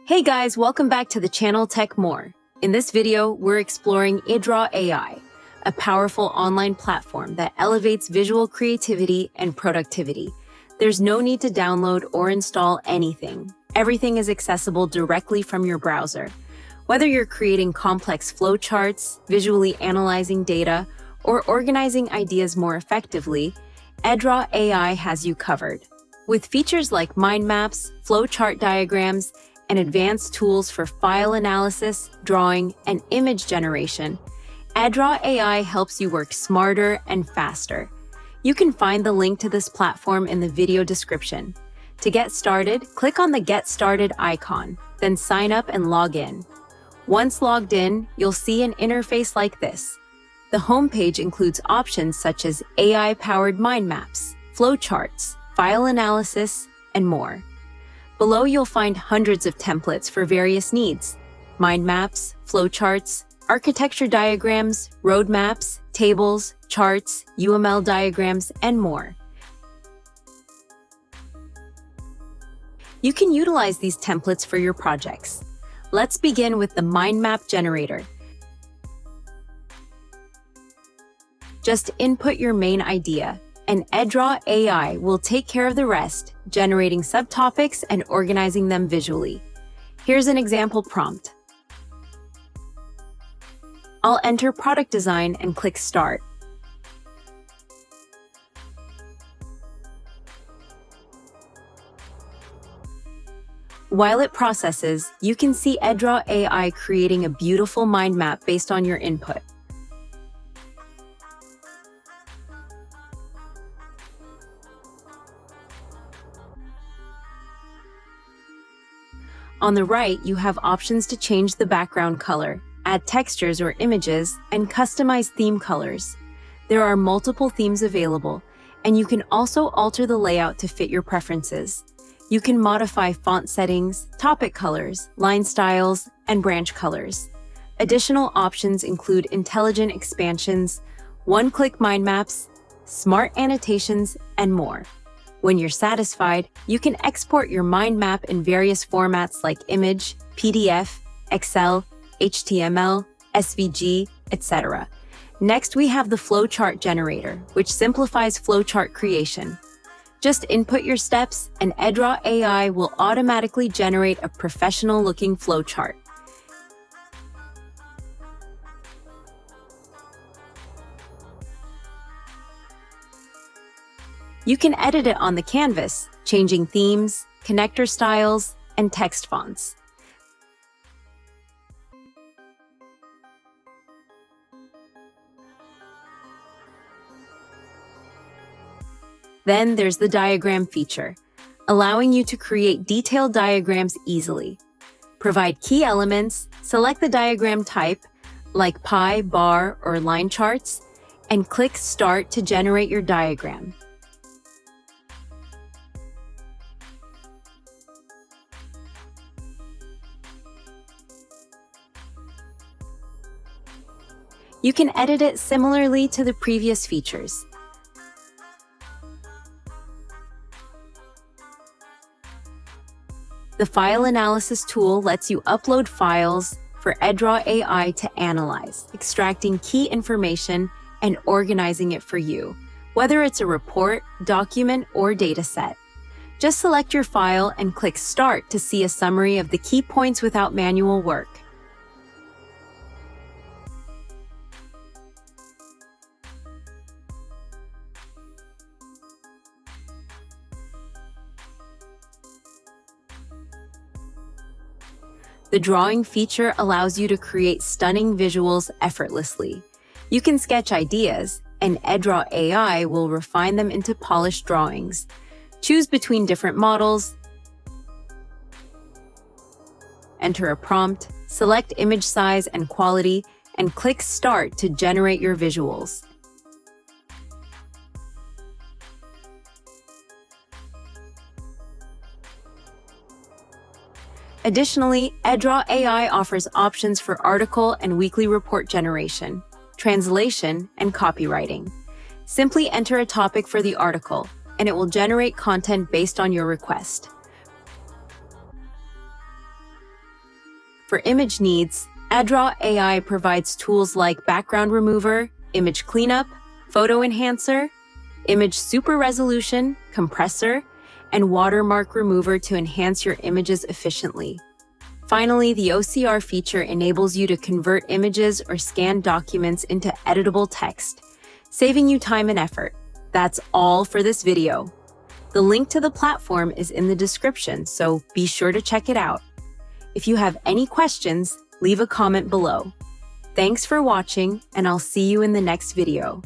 Hey guys, welcome back to the channel Tech More. In this video, we're exploring Edraw AI, a powerful online platform that elevates visual creativity and productivity. There's no need to download or install anything. Everything is accessible directly from your browser. Whether you're creating complex flowcharts, visually analyzing data, or organizing ideas more effectively, Edraw AI has you covered. With features like mind maps, flowchart diagrams, and advanced tools for file analysis, drawing, and image generation, Edraw AI helps you work smarter and faster. You can find the link to this platform in the video description. To get started, click on the Get Started icon, then sign up and log in. Once logged in, you'll see an interface like this. The homepage includes options such as AI-powered mind maps, flowcharts, file analysis, and more. Below, you'll find hundreds of templates for various needs: mind maps, flowcharts, architecture diagrams, roadmaps, tables, charts, UML diagrams, and more. You can utilize these templates for your projects. Let's begin with the MindMap generator. Just input your main idea, and Edraw AI will take care of the rest, generating subtopics and organizing them visually. Here's an example prompt. I'll enter product design and click Start. While it processes, you can see Edraw AI creating a beautiful mind map based on your input. On the right, you have options to change the background color, add textures or images, and customize theme colors. There are multiple themes available, and you can also alter the layout to fit your preferences. You can modify font settings, topic colors, line styles, and branch colors. Additional options include intelligent expansions, one-click mind maps, smart annotations, and more. When you're satisfied, you can export your mind map in various formats like image, PDF, Excel, HTML, SVG, etc. Next, we have the Flowchart Generator, which simplifies flowchart creation. Just input your steps, and Edraw AI will automatically generate a professional-looking flowchart. You can edit it on the canvas, changing themes, connector styles, and text fonts. Then there's the diagram feature, allowing you to create detailed diagrams easily. Provide key elements, select the diagram type, like pie, bar, or line charts, and click Start to generate your diagram. You can edit it similarly to the previous features. The file analysis tool lets you upload files for Edraw AI to analyze, extracting key information and organizing it for you, whether it's a report, document, or dataset. Just select your file and click Start to see a summary of the key points without manual work. The drawing feature allows you to create stunning visuals effortlessly. You can sketch ideas, and Edraw AI will refine them into polished drawings. Choose between different models, enter a prompt, select image size and quality, and click Start to generate your visuals. Additionally, Edraw AI offers options for article and weekly report generation, translation, and copywriting. Simply enter a topic for the article, and it will generate content based on your request. For image needs, Edraw AI provides tools like background remover, image cleanup, photo enhancer, image super resolution, compressor, and watermark remover to enhance your images efficiently. Finally, the OCR feature enables you to convert images or scanned documents into editable text, saving you time and effort. That's all for this video. The link to the platform is in the description, so be sure to check it out. If you have any questions, leave a comment below. Thanks for watching, and I'll see you in the next video.